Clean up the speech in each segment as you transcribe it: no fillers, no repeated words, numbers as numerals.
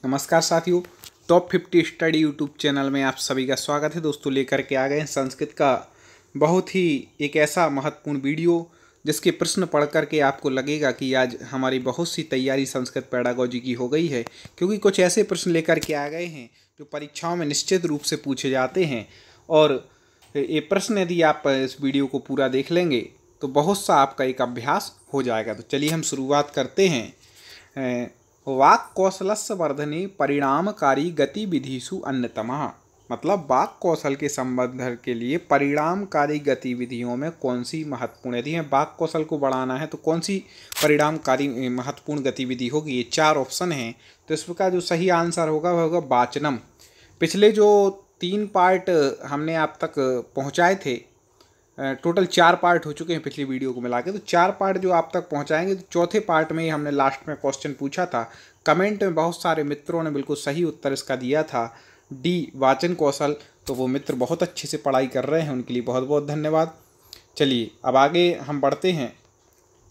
नमस्कार साथियों, top 50 study YouTube channel में आप सभी का स्वागत है। दोस्तों, लेकर के आ गए हैं संस्कृत का बहुत ही एक ऐसा महत्वपूर्ण वीडियो जिसके प्रश्न पढ़ करके आपको लगेगा कि आज हमारी बहुत सी तैयारी संस्कृत पेडागोजी की हो गई है, क्योंकि कुछ ऐसे प्रश्न लेकर के आ गए हैं जो परीक्षाओं में निश्चित रूप से पूछे जाते हैं। और ये प्रश्न यदि आप इस वीडियो को पूरा देख लेंगे तो बहुत सा आपका एक अभ्यास हो जाएगा। तो चलिए हम शुरुआत करते हैं। वाक् कौशलस्य वर्धने परिणामकारी गतिविधिषु अन्यतमः, मतलब वाक् कौशल के संवर्धन के लिए परिणामकारी गतिविधियों में कौन सी महत्वपूर्ण, यदि हमें वाक् कौशल को बढ़ाना है तो कौन सी परिणामकारी महत्वपूर्ण गतिविधि होगी। ये 4 ऑप्शन हैं, तो इसका जो सही आंसर होगा वह होगा वाचनम। पिछले जो 3 पार्ट हमने आप तक पहुँचाए थे, टोटल 4 पार्ट हो चुके हैं पिछली वीडियो को मिला के, तो 4 पार्ट जो आप तक पहुंचाएंगे। तो चौथे पार्ट में ही हमने लास्ट में क्वेश्चन पूछा था। कमेंट में बहुत सारे मित्रों ने बिल्कुल सही उत्तर इसका दिया था, डी वाचन कौशल। तो वो मित्र बहुत अच्छे से पढ़ाई कर रहे हैं, उनके लिए बहुत बहुत धन्यवाद। चलिए अब आगे हम बढ़ते हैं।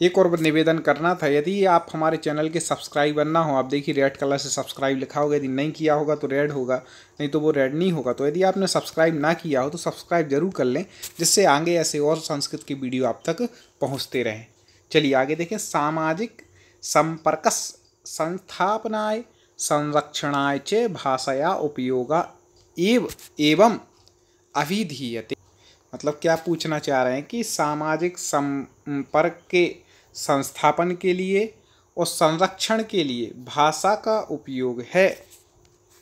एक और निवेदन करना था, यदि आप हमारे चैनल के सब्सक्राइबर ना हो, आप देखिए रेड कलर से सब्सक्राइब लिखा होगा, यदि नहीं किया होगा तो रेड होगा, नहीं तो वो रेड नहीं होगा। तो यदि आपने सब्सक्राइब ना किया हो तो सब्सक्राइब जरूर कर लें, जिससे आगे ऐसे और संस्कृत की वीडियो आप तक पहुंचते रहें। चलिए आगे देखें। सामाजिक संपर्क संस्थापनाय संरक्षणाय च भाषया उपयोगा एवं अभिधीयते, मतलब क्या पूछना चाह रहे हैं कि सामाजिक संपर्क के संस्थापन के लिए और संरक्षण के लिए भाषा का उपयोग है।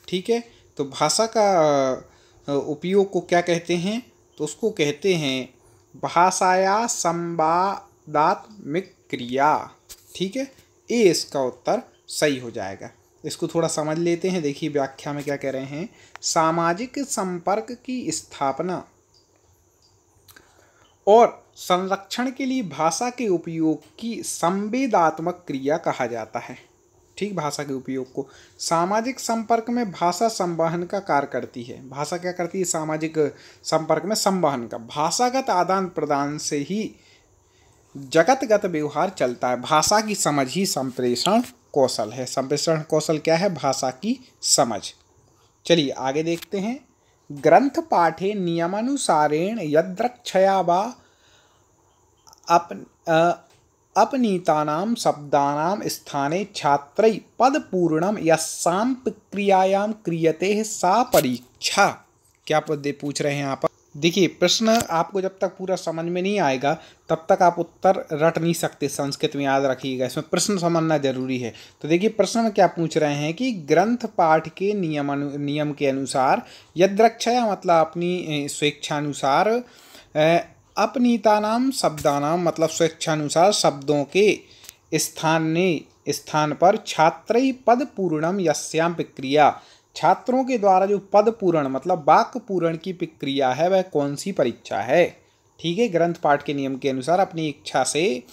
ठीक है, तो भाषा का उपयोग को क्या कहते हैं, तो उसको कहते हैं भाषाया संवादात्मक क्रिया। ठीक है, ये इसका उत्तर सही हो जाएगा। इसको थोड़ा समझ लेते हैं। देखिए व्याख्या में क्या कह रहे हैं। सामाजिक संपर्क की स्थापना और संरक्षण के लिए भाषा के उपयोग की संवेदात्मक क्रिया कहा जाता है। ठीक, भाषा के उपयोग को सामाजिक संपर्क में भाषा संवहन का कार्य करती है। भाषा क्या करती है सामाजिक संपर्क में? संवहन का। भाषागत आदान प्रदान से ही जगतगत व्यवहार चलता है। भाषा की समझ ही संप्रेषण कौशल है। संप्रेषण कौशल क्या है? भाषा की समझ। चलिए आगे देखते हैं। ग्रंथ पाठे नियमानुसारेण यद्रक्षया वा अपनीतानां शब्दानां स्थाने छात्रै पदपूर्णं यस्यां प्रक्रियायां क्रियते सा परीक्षा। क्या पद पूछ रहे हैं यहाँ पर? देखिए प्रश्न आपको जब तक पूरा समझ में नहीं आएगा तब तक आप उत्तर रट नहीं सकते। संस्कृत में याद रखिएगा, इसमें प्रश्न समझना जरूरी है। तो देखिए प्रश्न में क्या पूछ रहे हैं कि ग्रंथ पाठ के नियम के अनुसार यद्रक्षया, मतलब अपनी स्वेच्छानुसार, अपनीतानाम शब्दानाम, मतलब स्वेच्छानुसार शब्दों के स्थान पर छात्रै पद पूर्णम यस्याम प्रक्रिया, छात्रों के द्वारा जो पद पूर्ण मतलब वाक्य पूर्ण की प्रक्रिया है वह कौन सी परीक्षा है। ठीक है, ग्रंथ पाठ के नियम के अनुसार अपनी इच्छा से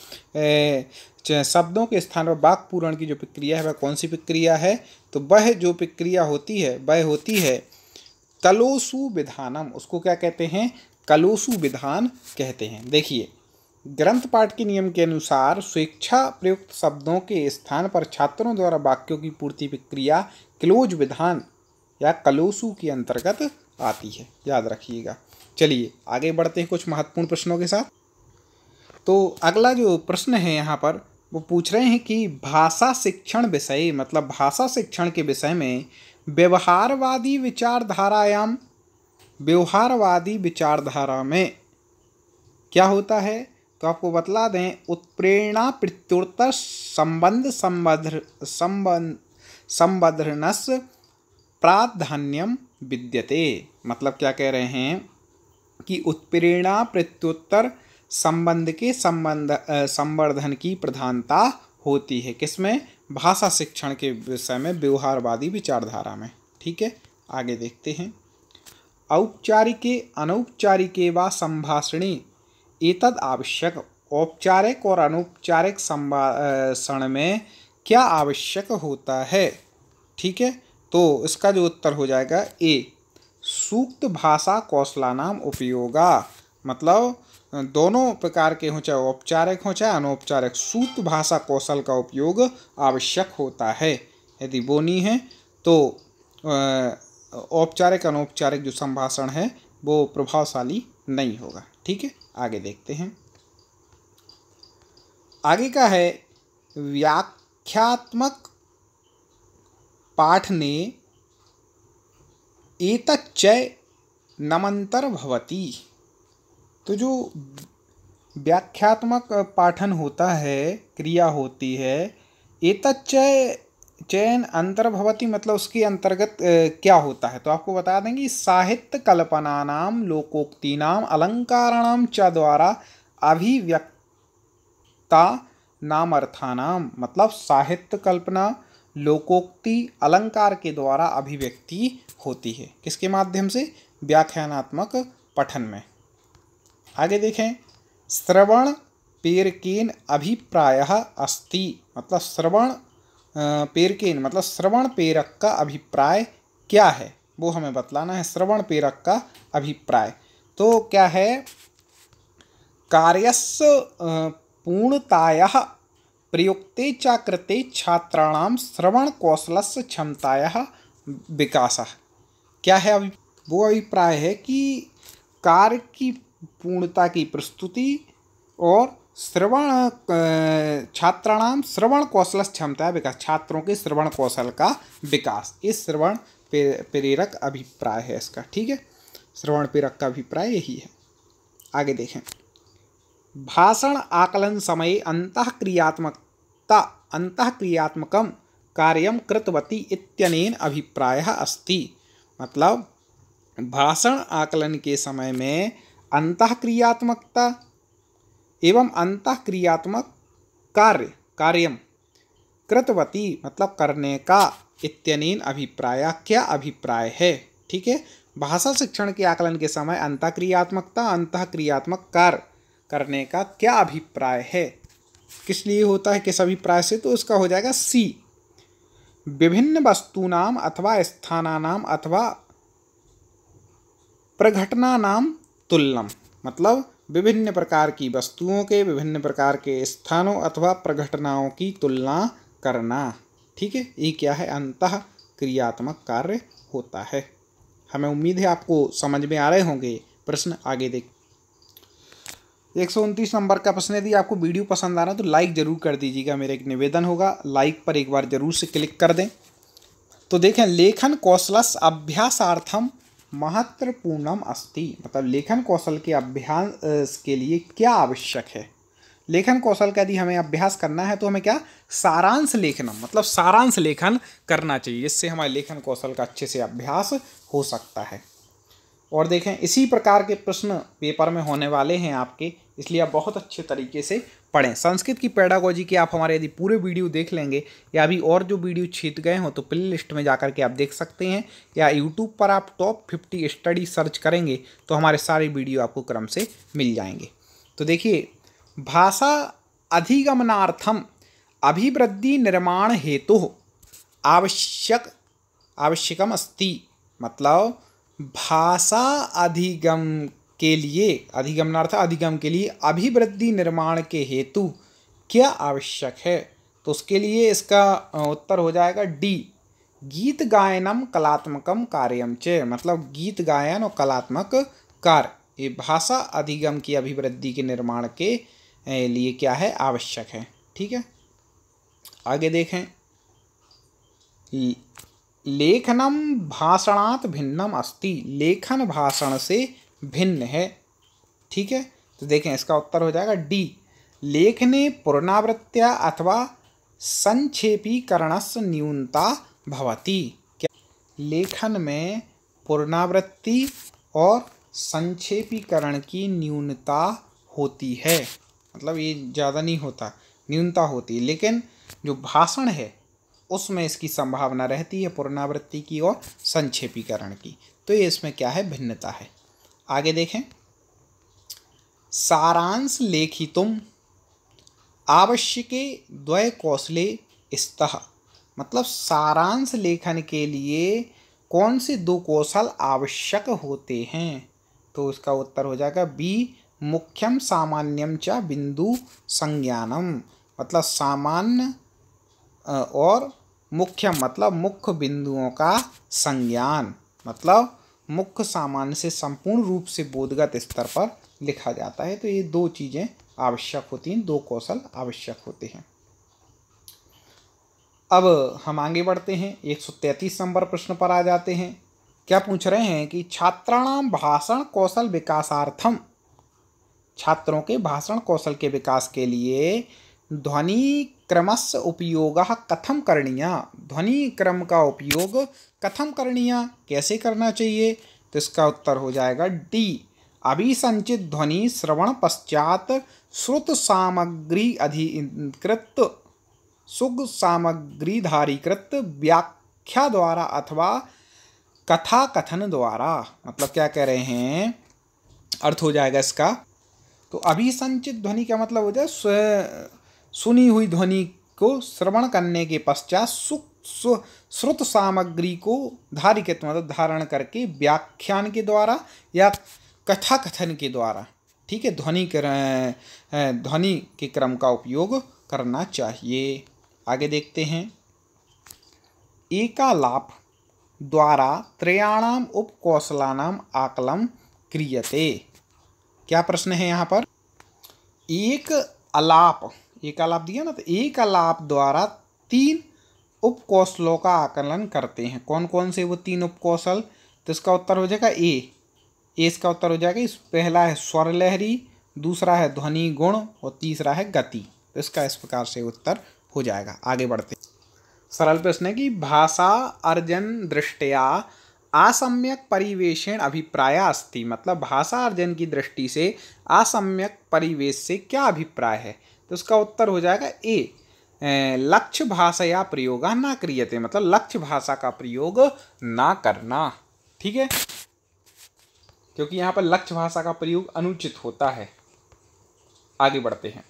शब्दों के स्थान पर वाक्य पूर्ण की जो प्रक्रिया है वह कौन सी प्रक्रिया है, तो वह जो प्रक्रिया होती है वह होती है कलोसु विधानम। उसको क्या कहते हैं? कलोसु विधान कहते हैं। देखिए ग्रंथ पाठ के नियम के अनुसार स्वेच्छा प्रयुक्त शब्दों के स्थान पर छात्रों द्वारा वाक्यों की पूर्ति प्रक्रिया क्लोज विधान या कलोसु के अंतर्गत आती है, याद रखिएगा। चलिए आगे बढ़ते हैं कुछ महत्वपूर्ण प्रश्नों के साथ। तो अगला जो प्रश्न है यहाँ पर वो पूछ रहे हैं कि भाषा शिक्षण विषय, मतलब भाषा शिक्षण के विषय में व्यवहारवादी विचारधारा में क्या होता है, तो आपको बतला दें उत्प्रेरणा प्रत्युत्तर संवर्धनस प्राधान्यम विद्यते। मतलब क्या कह रहे हैं कि उत्प्रेरणा प्रत्युत्तर संबंध के संवर्धन की प्रधानता होती है। किसमें? भाषा शिक्षण के विषय में, व्यवहारवादी विचारधारा में। ठीक है, आगे देखते हैं। औपचारिके अनौपचारिके वा संभाषणे एतद आवश्यक। औपचारिक और अनौपचारिक संभाषण में क्या आवश्यक होता है? ठीक है, तो इसका जो उत्तर हो जाएगा ए, सूक्त भाषा कौशलानाम उपयोगा। मतलब दोनों प्रकार के हों, चाहे औपचारिक हों चाहे अनौपचारिक, सूक्त भाषा कौशल का उपयोग आवश्यक होता है। यदि वो नहीं है तो औपचारिक अनौपचारिक जो संभाषण है वो प्रभावशाली नहीं होगा। ठीक है, आगे देखते हैं। आगे का है व्याख्यात्मक पाठ ने एतच्च नमंतर भवति। तो जो व्याख्यात्मक पाठन होता है, क्रिया होती है, एतच्च चयन अंतर्भवती मतलब उसके अंतर्गत क्या होता है। तो आपको बता देंगे साहित्य कल्पनानाम लोकोक्तीनाम अलंकाराणाम च द्वारा अभिव्यक्ता नामर्थानाम, मतलब साहित्य कल्पना लोकोक्ति अलंकार के द्वारा अभिव्यक्ति होती है। किसके माध्यम से? व्याख्यानात्मक पठन में। आगे देखें, श्रवण पेरकेन अभिप्रायः अस्ति, मतलब श्रवण पेरकेन मतलब श्रवण प्रेरक का अभिप्राय क्या है वो हमें बतलाना है। श्रवण प्रेरक का अभिप्राय तो क्या है? कार्यस्य पूर्णतायाः प्रयुक्ते च कृते छात्राणां श्रवण कौशलस्य क्षमतायाः विकासः। क्या है वो अभिप्राय है कि कार्य की पूर्णता की प्रस्तुति और श्रवण छात्राणाम श्रवण कौशल क्षमता विकास, छात्रों के श्रवण कौशल का विकास, इस श्रवण प्रेरक अभिप्राय है इसका। ठीक है, श्रवण प्रेरक का अभिप्राय यही है। आगे देखें, भाषण आकलन समय अंतःक्रियात्मकं कार्यं कृतवती इत्यनेन अभिप्रायः अस्ति। मतलब भाषण आकलन के समय में अंतःक्रियात्मकता एवं अंतःक्रियात्मक कार्यम कृतवती मतलब करने का, इत्यनेन अभिप्राय क्या अभिप्राय है। ठीक है, भाषा शिक्षण के आकलन के समय अंतःक्रियात्मकता अंतःक्रियात्मक कार्य करने का क्या अभिप्राय है, किस लिए होता है, किस अभिप्राय से? तो उसका हो जाएगा सी, विभिन्न वस्तूनाम अथवा स्थानानाम अथवा प्रघटनानाम तुलनम, मतलब विभिन्न प्रकार की वस्तुओं के विभिन्न प्रकार के स्थानों अथवा प्रघटनाओं की तुलना करना। ठीक है, ये क्या है? अंतः क्रियात्मक कार्य होता है। हमें उम्मीद है आपको समझ में आ रहे होंगे प्रश्न। आगे देख 129 नंबर का प्रश्न, यदि आपको वीडियो पसंद आ रहा है तो लाइक जरूर कर दीजिएगा। मेरा एक निवेदन होगा, लाइक पर एक बार जरूर से क्लिक कर दें। तो देखें, लेखन कौशलस्य अभ्यासार्थम महत्वपूर्णम अस्ति, मतलब लेखन कौशल के अभ्यास के लिए क्या आवश्यक है। लेखन कौशल का यदि हमें अभ्यास करना है तो हमें क्या? सारांश लेखनम मतलब सारांश लेखन करना चाहिए, जिससे हमारे लेखन कौशल का अच्छे से अभ्यास हो सकता है। और देखें, इसी प्रकार के प्रश्न पेपर में होने वाले हैं आपके, इसलिए आप बहुत अच्छे तरीके से पढ़ें। संस्कृत की पेडागोजी के आप हमारे यदि पूरे वीडियो देख लेंगे या अभी और जो वीडियो छीट गए हो तो प्ले लिस्ट में जाकर के आप देख सकते हैं, या यूट्यूब पर आप टॉप 50 स्टडी सर्च करेंगे तो हमारे सारे वीडियो आपको क्रम से मिल जाएंगे। तो देखिए, भाषा अधिगमनार्थम अभिवृद्धि निर्माण हेतु आवश्यकम अस्ति, मतलब भाषा अधिगम के लिए, अधिगमनार्थ अधिगम के लिए अभिवृद्धि निर्माण के हेतु क्या आवश्यक है। तो उसके लिए इसका उत्तर हो जाएगा डी, गीत गायनम कलात्मकम कार्यम च, मतलब गीत गायन और कलात्मक कार्य ये भाषा अधिगम की अभिवृद्धि के निर्माण के लिए क्या है? आवश्यक है। ठीक है, आगे देखें, लेखनम भाषणात् भिन्नम अस्ति, लेखन भाषण से भिन्न है। ठीक है, तो देखें इसका उत्तर हो जाएगा डी, लेखने पुनरावृत्त्या अथवा संक्षेपीकरणस्य न्यूनता भवति। क्या? लेखन में पुनरावृत्ति और संक्षेपीकरण की न्यूनता होती है, मतलब ये ज़्यादा नहीं होता, न्यूनता होती है। लेकिन जो भाषण है उसमें इसकी संभावना रहती है पुनरावृत्ति की और संक्षेपीकरण की। तो ये इसमें क्या है? भिन्नता है। आगे देखें, सारांश लेखितुम आवश्यके द्वय कौशले स्तः, मतलब सारांश लेखन के लिए कौन से दो कौशल आवश्यक होते हैं। तो इसका उत्तर हो जाएगा बी, मुख्यम सामान्यम च बिंदु संज्ञानम, मतलब सामान्य और मुख्य मतलब मुख्य बिंदुओं का संज्ञान, मतलब मुख्य सामान्य से संपूर्ण रूप से बोधगत स्तर पर लिखा जाता है। तो ये दो चीज़ें आवश्यक होती हैं, दो कौशल आवश्यक होते हैं। अब हम आगे बढ़ते हैं, 133 नंबर प्रश्न पर आ जाते हैं। क्या पूछ रहे हैं कि छात्राणाम भाषण कौशल विकासार्थम, छात्रों के भाषण कौशल के विकास के लिए ध्वनि क्रमस्य उपयोगः कथम करणीय, ध्वनि क्रम का उपयोग कथम करणीय, कैसे करना चाहिए। तो इसका उत्तर हो जाएगा डी, अभिसंचित ध्वनि श्रवण पश्चात श्रुत सामग्री अधिकृत सुग सामग्रीधारीकृत व्याख्या द्वारा अथवा कथा कथन द्वारा। मतलब क्या कह रहे हैं, अर्थ हो जाएगा इसका। तो अभिसंचित ध्वनि का मतलब हो जाए सुनी हुई ध्वनि को श्रवण करने के पश्चात श्रुत सामग्री को धारिकृत मतलब धारण करके व्याख्यान के द्वारा या कथा कथन के द्वारा, ठीक है, ध्वनि के क्रम का उपयोग करना चाहिए। आगे देखते हैं, एकालाप द्वारा त्रयाणाम उपकौशलानाम आकलन क्रियते। क्या प्रश्न है यहाँ पर, एक आलाप दिया ना, तो एक आलाप द्वारा 3 उपकौशलों का आकलन करते हैं। कौन कौन से वो 3 उपकौशल, तो इसका उत्तर हो जाएगा ए इसका उत्तर हो जाएगा, पहला है स्वर लहरी, दूसरा है ध्वनि गुण और तीसरा है गति। तो इसका इस प्रकार से उत्तर हो जाएगा। आगे बढ़ते, सरल प्रश्न है कि भाषा अर्जन दृष्टया असम्यक परिवेशेण अभिप्राय अस्ति, मतलब भाषा अर्जन की दृष्टि से असम्यक परिवेश से क्या अभिप्राय है। तो इसका उत्तर हो जाएगा ए, लक्ष्य भाषा प्रयोग न क्रियते, मतलब लक्ष्य भाषा का प्रयोग ना करना, ठीक है, क्योंकि यहाँ पर लक्ष्य भाषा का प्रयोग अनुचित होता है। आगे बढ़ते हैं,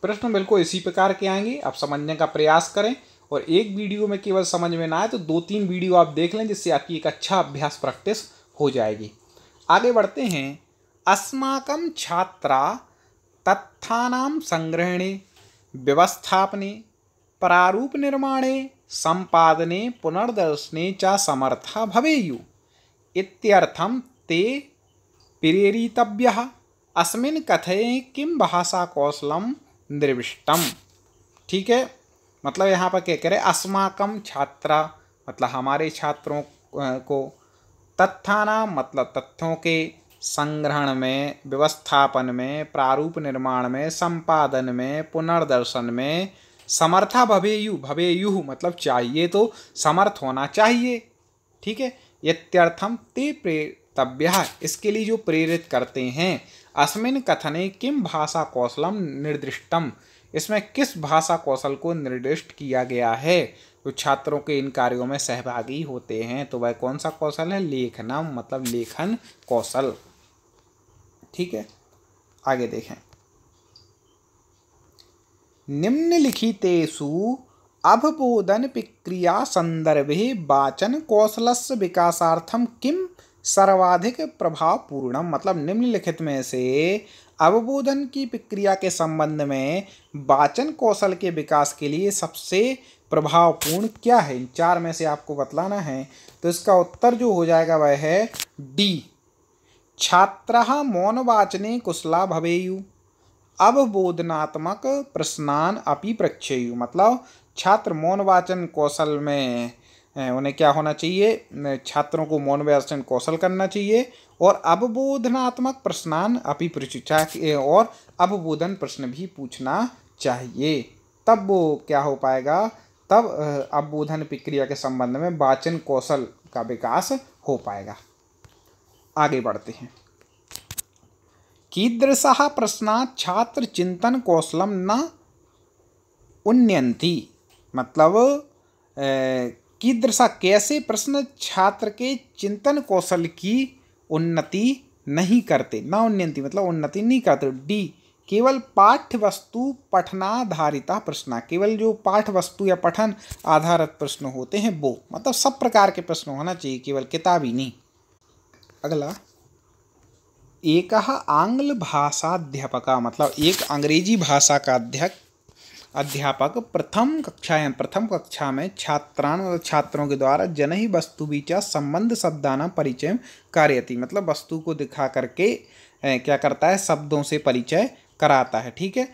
प्रश्न बिल्कुल इसी प्रकार के आएंगे, आप समझने का प्रयास करें और एक वीडियो में केवल समझ में ना आए तो 2-3 वीडियो आप देख लें, जिससे आपकी एक अच्छा अभ्यास प्रैक्टिस हो जाएगी। आगे बढ़ते हैं, अस्माकं छात्रा तथ्यानां संग्रहणे व्यवस्थापने प्रारूप निर्माणे संपादने पुनर्दर्शने च समर्था भवेयु इत्यर्थं ते प्रेरितव्यः। अस्मिन् कथये किं भाषा कौशलम निर्विष्टम, ठीक है, मतलब यहाँ पर क्या करें, अस्माकं छात्रा मतलब हमारे छात्रों को, तथ्यानां मतलब तथ्यों के, संग्रहण में, व्यवस्थापन में, प्रारूप निर्माण में, संपादन में, पुनर्दर्शन में, समर्था भवेयु मतलब चाहिए, तो समर्थ होना चाहिए, ठीक है। इत्यर्थम ते प्रेरितव्यः, इसके लिए जो प्रेरित करते हैं। अस्मिन् कथने किम भाषा कौशलम निर्दिष्टम, इसमें किस भाषा कौशल को निर्दिष्ट किया गया है। तो छात्रों के इन कार्यों में सहभागी होते हैं, तो वह कौन सा कौशल है, लेखनम मतलब लेखन कौशल, ठीक है। आगे देखें, निम्नलिखितेषु अवबोधन प्रक्रिया संदर्भे वाचन कौशलस्य विकासार्थम किम सर्वाधिक प्रभावपूर्णम, मतलब निम्नलिखित में से अवबोधन की प्रक्रिया के संबंध में वाचन कौशल के विकास के लिए सबसे प्रभावपूर्ण क्या है। इन 4 में से आपको बतलाना है। तो इसका उत्तर जो हो जाएगा वह है डी, छात्रः मौनवाचने कुशला भवेयु अवबोधनात्मक प्रश्नान अपि पृच्छेयु, मतलब छात्र मौन वाचन कौशल में उन्हें क्या होना चाहिए, छात्रों को मौन वाचन कौशल करना चाहिए और अवबोधनात्मक प्रश्नान अपि पृच्छेयु, और अवबोधन प्रश्न भी पूछना चाहिए, तब वो क्या हो पाएगा, तब अवबोधन प्रक्रिया के संबंध में वाचन कौशल का विकास हो पाएगा। आगे बढ़ते हैं, कीदृशः प्रश्नात् छात्र चिंतन कौशलम न उन्नयन्ति, मतलब कीदृशा कैसे प्रश्न छात्र के चिंतन कौशल की उन्नति नहीं करते, न उन्नयन्ति मतलब उन्नति नहीं करते। डी, केवल पाठ्य वस्तु पठनाधारिता प्रश्न, केवल जो पाठ्य वस्तु या पठन आधारित प्रश्न होते हैं वो, मतलब सब प्रकार के प्रश्न होना चाहिए, केवल किताबी नहीं। अगला, एक आंग्ल भाषाध्यापक, मतलब एक अंग्रेजी भाषा का अध्यापक प्रथम कक्षा में छात्रों के द्वारा जनहि वस्तु बीचा संबंध शब्दानां परिचय कारयति, मतलब वस्तु को दिखा करके क्या करता है, शब्दों से परिचय कराता है। ठीक है।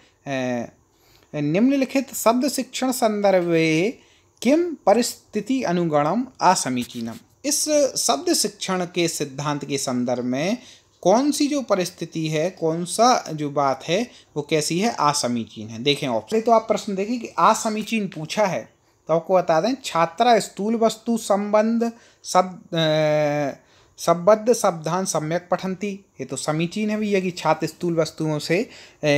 निम्नलिखित शब्द शिक्षण संदर्भे किम परिस्थिति अनुगणम असमीचीनम, इस शब्द शिक्षण के सिद्धांत के संदर्भ में कौन सी जो परिस्थिति है, कौन सा जो बात है वो कैसी है, असमीचीन है। देखें ऑप्शन, तो आप प्रश्न देखें कि असमीचीन पूछा है तो आपको बता दें, छात्रा स्थूल वस्तु संबंध शब्द शब्दान सम्यक पठंती, ये तो समीचीन है भैया कि छात्र स्थूल वस्तुओं से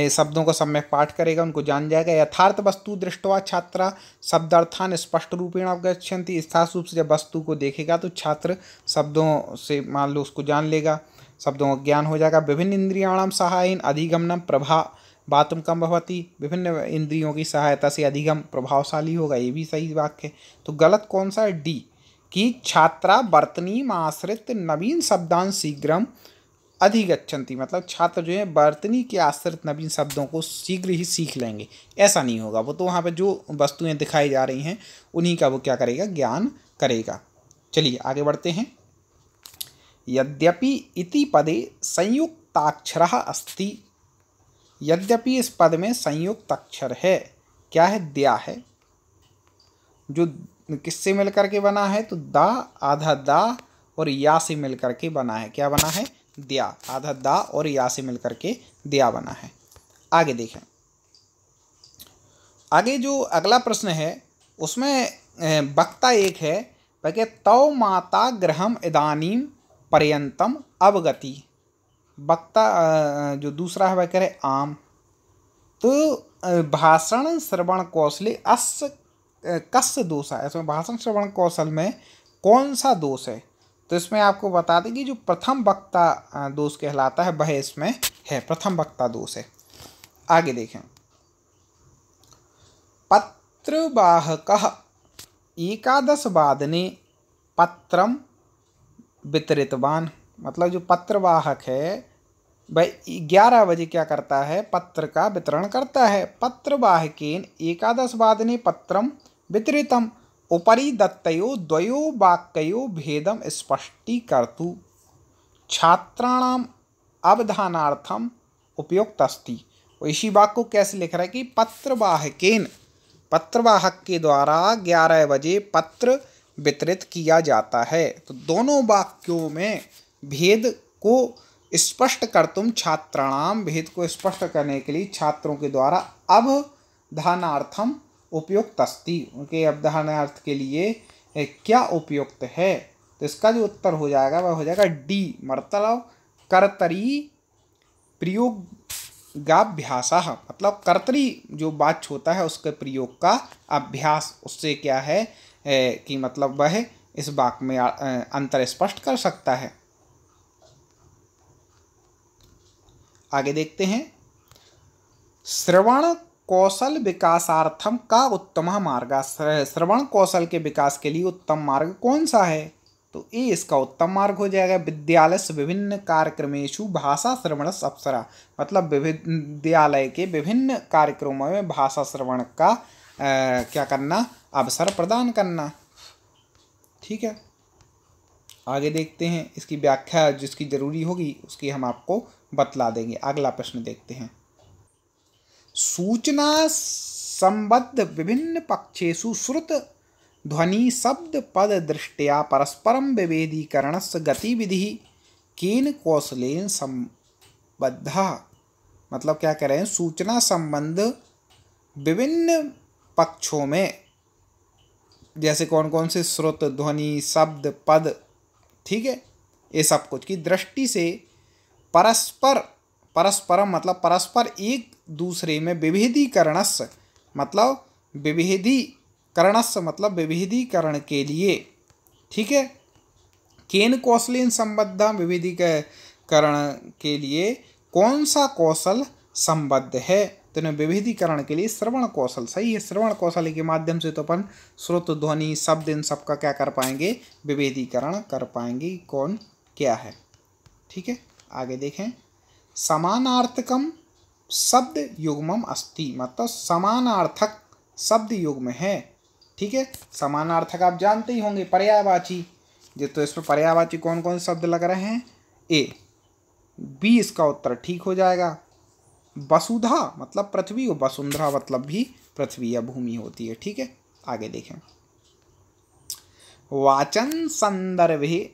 शब्दों का सम्यक पाठ करेगा, उनको जान जाएगा। यथार्थ वस्तु दृष्टवा छात्रा शब्दार्थान स्पष्ट रूपेण अवगच्छन्ति, स्थायी रूप से जब वस्तु को देखेगा तो छात्र शब्दों से मान लो उसको जान लेगा, शब्दों का ज्ञान हो जाएगा। विभिन्न इंद्रियाणाम सहायेन अधिगमनम प्रभावात्म कम भवति, विभिन्न इंद्रियों की सहायता से अधिगम प्रभावशाली होगा, ये भी सही वाक्य है। तो गलत कौन सा है, डी, कि छात्रा वर्तनीम आश्रित नवीन शब्दान शीघ्रम अधिगच्छन्ति, मतलब छात्र जो है वर्तनी के आश्रित नवीन शब्दों को शीघ्र ही सीख लेंगे, ऐसा नहीं होगा। वो तो वहाँ पे जो वस्तुएं दिखाई जा रही हैं उन्हीं का वो क्या करेगा, ज्ञान करेगा। चलिए आगे बढ़ते हैं। यद्यपि इति पदे संयुक्ताक्षरः अस्ति, यद्यपि इस पद में संयुक्त अक्षर है, क्या है, द्या है, जो किससे मिलकर के बना है, तो दा, आधा दा और या से मिलकर के बना है। क्या बना है, द्या, आधा दा और या से मिलकर के द्या बना है। आगे देखें, आगे जो अगला प्रश्न है उसमें वक्ता एक है, वह तौ माता गृहम इदानीम पर्यंतम अवगति, वक्ता जो दूसरा है वह कह रहे आम। तो भाषण श्रवण कौशले अस कस्य दोष है, इसमें भाषण श्रवण कौशल में कौन सा दोष है, तो इसमें आपको बता दें कि जो प्रथम वक्ता दोष कहलाता है वह इसमें है, प्रथम वक्ता दोष है। आगे देखें, पत्रवाहकः एकादशवादने पत्रम वितरितवान, मतलब जो पत्रवाहक है वह 11 बजे क्या करता है, पत्र का वितरण करता है। पत्रवाहकेन एकादशवादने पत्रम वितरितम उपरि दत्तयो द्वयो वाक्यो भेदम स्पष्टीकर्तु छात्राणाम अवधानार्थम उपयुक्त अस्ति। इसी वाक्य को कैसे लिख रहा है कि पत्रवाहकेन, पत्रवाहक के द्वारा 11 बजे पत्र वितरित किया जाता है। तो दोनों वाक्यों में भेद को स्पष्ट कर तुम छात्राणाम, भेद को स्पष्ट करने के लिए छात्रों के द्वारा अवधानार्थम उपयुक्त अस्ति, उनके अवधानार्थ के लिए क्या उपयुक्त है, तो इसका जो उत्तर हो जाएगा वह हो जाएगा डी, मतलब कर्तरी प्रयोगाभ्यास, मतलब कर्तरी जो वाच्य होता है उसके प्रयोग का अभ्यास, उससे क्या है कि मतलब वह इस वाक्य में अंतर स्पष्ट कर सकता है। आगे देखते हैं, श्रवण कौशल विकासार्थम का उत्तम मार्ग, श्रवण कौशल के विकास के लिए उत्तम मार्ग कौन सा है, तो ए इसका उत्तम मार्ग हो जाएगा। विद्यालय से विभिन्न कार्यक्रमेषु भाषा श्रवणस्य अवसरः, मतलब विद्यालय के विभिन्न कार्यक्रमों में भाषा श्रवण का क्या करना, अवसर प्रदान करना। ठीक है, आगे देखते हैं, इसकी व्याख्या जिसकी जरूरी होगी उसकी हम आपको बतला देंगे। अगला प्रश्न देखते हैं, सूचना संबद्ध विभिन्न पक्षेषु श्रुत ध्वनि शब्द पद दृष्टया परस्परम विभेदीकरणस्य गतिविधि केन कौशलेन संबद्धा, मतलब क्या कह रहे हैं, सूचना संबंध विभिन्न पक्षों में, जैसे कौन कौन से श्रुत ध्वनि शब्द पद, ठीक है, ये सब कुछ की दृष्टि से परस्परम मतलब परस्पर एक दूसरे में विभेदीकरणस्य, मतलब विभेदीकरणस्य मतलब विभेदीकरण के लिए, ठीक है, केन कौशलेन संबद्ध, विभेदीकरण के लिए कौन सा कौशल संबद्ध है, तो विभेदीकरण के लिए श्रवण कौशल सही है। श्रवण कौशल के माध्यम से तो अपन श्रुत ध्वनि शब्द इन सब का क्या कर पाएंगे, विभेदीकरण कर पाएंगे, कौन क्या है। ठीक है, आगे देखें, समानार्थकम शब्द युग्मम अस्ति, मतलब समानार्थक शब्द युग्म है। ठीक है, समानार्थक आप जानते ही होंगे, पर्यायवाची। तो इसमें पर्यायवाची कौन कौन से शब्द लग रहे हैं? ए, बी इसका उत्तर ठीक हो जाएगा। वसुधा मतलब पृथ्वी, और वसुंधरा मतलब भी पृथ्वी या भूमि होती है। ठीक है, आगे देखें। वाचन संदर्भे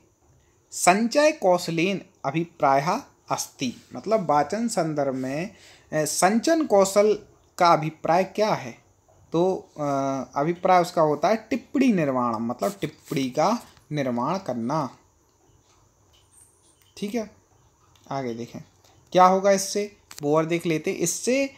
संचय कौशलेन अभिप्रायः अस्ति, मतलब वाचन संदर्भ में संचन कौशल का अभिप्राय क्या है? तो अभिप्राय उसका होता है टिप्पणी निर्माण, मतलब टिप्पणी का निर्माण करना। ठीक है, आगे देखें क्या होगा इससे, वो और देख लेते। इससे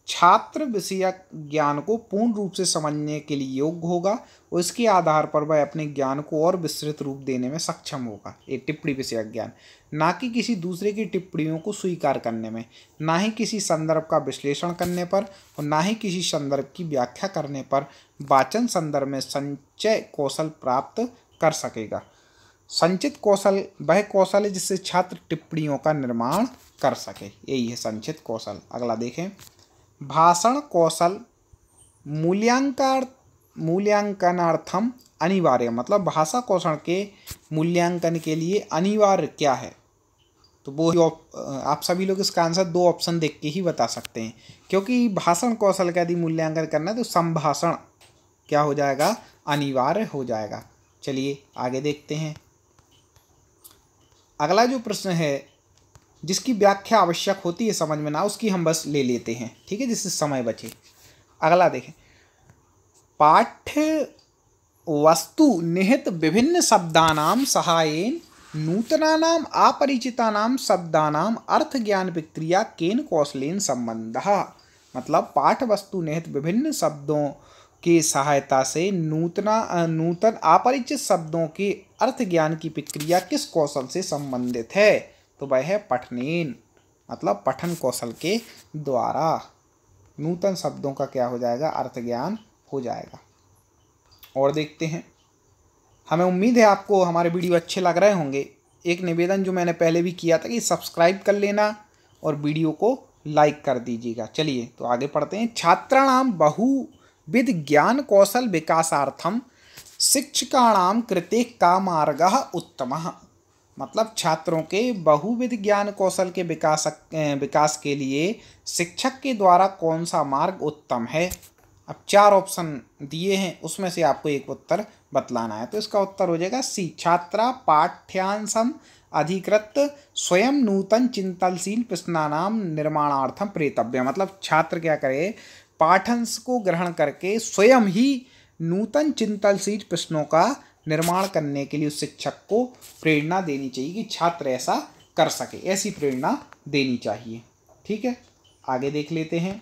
छात्र विषयक ज्ञान को पूर्ण रूप से समझने के लिए योग्य होगा और इसके आधार पर वह अपने ज्ञान को और विस्तृत रूप देने में सक्षम होगा। ये टिप्पणी विषयक ज्ञान, ना कि किसी दूसरे की टिप्पणियों को स्वीकार करने में, ना ही किसी संदर्भ का विश्लेषण करने पर और ना ही किसी संदर्भ की व्याख्या करने पर वाचन संदर्भ में संचय कौशल प्राप्त कर सकेगा। संचित कौशल वह कौशल है जिससे छात्र टिप्पणियों का निर्माण कर सके, यही है संचित कौशल। अगला देखें। भाषण कौशल मूल्यांकनार्थम अनिवार्य, मतलब भाषा कौशल के मूल्यांकन के लिए अनिवार्य क्या है? तो वो आप सभी लोग इसका आंसर 2 ऑप्शन देख के ही बता सकते हैं, क्योंकि भाषण कौशल का यदि मूल्यांकन करना है तो संभाषण क्या हो जाएगा? अनिवार्य हो जाएगा। चलिए आगे देखते हैं। अगला जो प्रश्न है जिसकी व्याख्या आवश्यक होती है समझ में ना, उसकी हम बस ले लेते हैं। ठीक है, जिससे समय बचे। अगला देखें। पाठ्य वस्तु निहित विभिन्न शब्दानां सहायेन नूतनानाम् अपरिचितानां शब्दानां अर्थ ज्ञान प्रक्रिया केन कौशलेन संबंधः, मतलब पाठ वस्तु निहित विभिन्न शब्दों की सहायता से नूतन अपरिचित शब्दों के अर्थ ज्ञान की प्रक्रिया किस कौशल से संबंधित है? तो वह है पठनेन, मतलब पठन कौशल के द्वारा नूतन शब्दों का क्या हो जाएगा? अर्थ ज्ञान हो जाएगा। और देखते हैं। हमें उम्मीद है आपको हमारे वीडियो अच्छे लग रहे होंगे। एक निवेदन जो मैंने पहले भी किया था कि सब्सक्राइब कर लेना और वीडियो को लाइक कर दीजिएगा। चलिए तो आगे पढ़ते हैं। छात्राणां बहुविध ज्ञान कौशल विकासार्थम शिक्षकाणां कृते का मार्गः उत्तमः, मतलब छात्रों के बहुविध ज्ञान कौशल के विकास के लिए शिक्षक के द्वारा कौन सा मार्ग उत्तम है? अब 4 ऑप्शन दिए हैं, उसमें से आपको एक उत्तर बतलाना है। तो इसका उत्तर हो जाएगा सी, छात्रा पाठ्यांशम अधिकृत स्वयं नूतन चिंतनशील प्रश्नानां निर्माणार्थम प्रेतव्य, मतलब छात्र क्या करे? पाठ्यांश को ग्रहण करके स्वयं ही नूतन चिंतनशील प्रश्नों का निर्माण करने के लिए उस शिक्षक को प्रेरणा देनी चाहिए कि छात्र ऐसा कर सके, ऐसी प्रेरणा देनी चाहिए। ठीक है, आगे देख लेते हैं।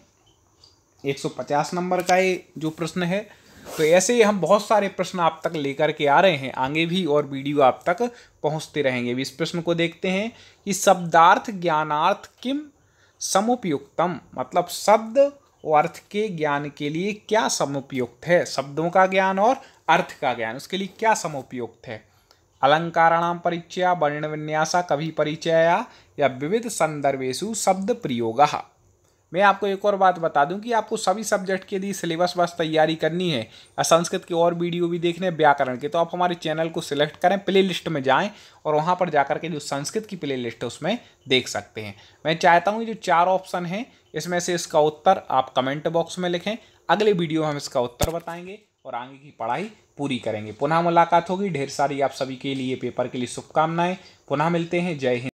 150 नंबर का ये जो प्रश्न है, तो ऐसे ही हम बहुत सारे प्रश्न आप तक लेकर के आ रहे हैं, आगे भी और वीडियो आप तक पहुंचते रहेंगे। इस प्रश्न को देखते हैं कि शब्दार्थ ज्ञानार्थ किम समुपयुक्तम, मतलब शब्द और अर्थ के ज्ञान के लिए क्या समुपयुक्त है? शब्दों का ज्ञान और अर्थ का ज्ञान, उसके लिए क्या समुपयुक्त है? अलंकाराणां परिचया, वर्ण विन्यासा, कवि परिचया या विविध संदर्भेषु शब्द प्रयोगः। मैं आपको एक और बात बता दूं कि आपको सभी सब्जेक्ट के लिए सिलेबस बस तैयारी करनी है या संस्कृत के और वीडियो भी देखने हैं व्याकरण के, तो आप हमारे चैनल को सिलेक्ट करें, प्ले लिस्ट में जाएं और वहां पर जाकर के जो संस्कृत की प्ले लिस्ट है उसमें देख सकते हैं। मैं चाहता हूं जो 4 ऑप्शन हैं इसमें से इसका उत्तर आप कमेंट बॉक्स में लिखें। अगले वीडियो में हम इसका उत्तर बताएंगे और आगे की पढ़ाई पूरी करेंगे। पुनः मुलाकात होगी। ढेर सारी आप सभी के लिए पेपर के लिए शुभकामनाएं। पुनः मिलते हैं। जय हिंद।